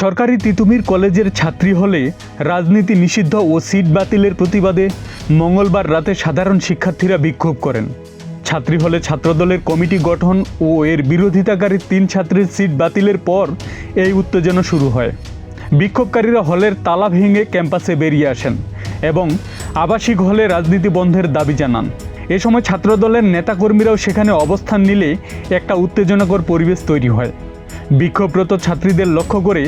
সরকারি তিতুমির কলেজের ছাত্রী হলে রাজনীতি নিষিদ্ধ ও সিট বাতিলের প্রতিবাদে মঙ্গলবার রাতে সাধারণ শিক্ষার্থীরা বিক্ষোভ করেন। ছাত্রী হলে ছাত্রদলের কমিটি গঠন ও এর বিরোধিতাকারী 3 ছাত্রীর সিট বাতিলের পর এই উত্তেজনা শুরু হয়। বিক্ষোভকারীরা হলের তালা ভেঙে ক্যাম্পাসে বেরিয়ে আসেন এবং আবাসিক হলে রাজনীতি বন্ধের দাবি জানান। এ সময় ছাত্রদলের নেতাকর্মীরাও সেখানে অবস্থান নিলে একটা উত্তেজনাকর পরিবেশ তৈরি হয়। বিক্ষোভরত ছাত্রীদের লক্ষ্য করে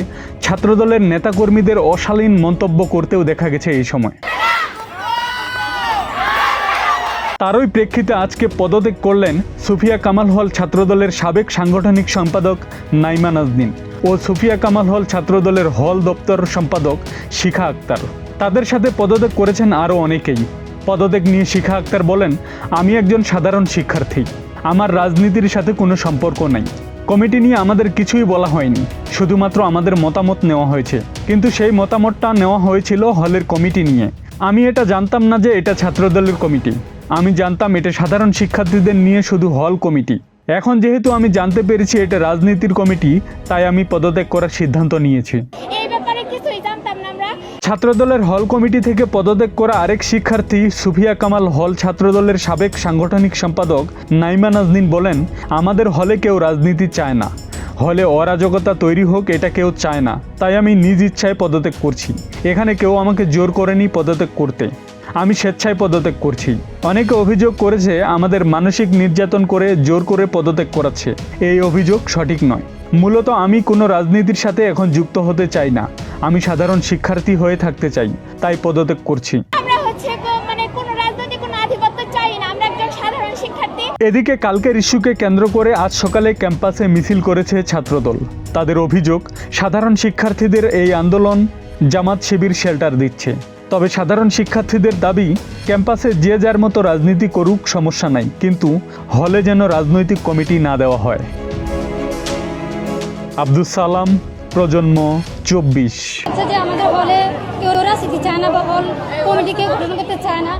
ছাত্রদলের নেতাকর্মীদের অশালীন মন্তব্য করতেও দেখা গেছে এই সময়। তারই প্রেক্ষিতে আজকে পদত্যাগ করলেন সুফিয়া কামাল হল ছাত্রদলের সাবেক সাংগঠনিক সম্পাদক নাইমা নাজনীন ও সুফিয়া কামাল হল ছাত্রদলের হল দপ্তর সম্পাদক শিখা আক্তার। তাদের সাথে পদত্যাগ করেছেন আরও অনেকেই। পদত্যাগ নিয়ে শিখা আক্তার বলেন, আমি একজন সাধারণ শিক্ষার্থী, আমার রাজনীতির সাথে কোনো সম্পর্ক নাই। কমিটি নিয়ে আমাদের কিছুই বলা হয়নি, শুধুমাত্র আমাদের মতামত নেওয়া হয়েছে, কিন্তু সেই মতামতটা নেওয়া হয়েছিল হলের কমিটি নিয়ে। আমি এটা জানতাম না যে এটা ছাত্রদলের কমিটি, আমি জানতাম এটা সাধারণ শিক্ষার্থীদের নিয়ে শুধু হল কমিটি। এখন যেহেতু আমি জানতে পেরেছি এটা রাজনীতির কমিটি, তাই আমি পদত্যাগ করার সিদ্ধান্ত নিয়েছি। ছাত্রদলের হল কমিটি থেকে পদত্যাগ করা আরেক শিক্ষার্থী সুফিয়া কামাল হল ছাত্রদলের সাবেক সাংগঠনিক সম্পাদক নাইমা নাজনীন বলেন, আমাদের হলে কেউ রাজনীতি চায় না, হলে অরাজকতা তৈরি হোক এটা কেউ চায় না, তাই আমি নিজ ইচ্ছায় পদত্যাগ করছি। এখানে কেউ আমাকে জোর করেনি পদত্যাগ করতে, আমি স্বেচ্ছায় পদত্যাগ করছি। অনেকে অভিযোগ করেছে আমাদের মানসিক নির্যাতন করে জোর করে পদত্যাগ করাচ্ছে। এই অভিযোগ সঠিক নয়। মূলত আমি কোনো রাজনীতির সাথে এখন যুক্ত হতে চাই না, আমি সাধারণ শিক্ষার্থী হয়ে থাকতে চাই, তাই পদত্যাগ করছি। এদিকে কালকের ইস্যুকে কেন্দ্র করে আজ সকালে ক্যাম্পাসে মিছিল করেছে ছাত্রদল। তাদের অভিযোগ, সাধারণ শিক্ষার্থীদের এই আন্দোলন জামাত শিবির শেল্টার দিচ্ছে। তবে সাধারণ শিক্ষার্থীদের দাবি, ক্যাম্পাসে যে যার মতো রাজনীতি করুক, সমস্যা নাই, কিন্তু হলে যেন রাজনৈতিক কমিটি না দেওয়া হয়। আব্দুল সালাম, প্রজন্ম 24। আমাদের হলে কেউ রাজনীতি চায় না বা হল কমিটি কেউ গঠন করতে চায় না।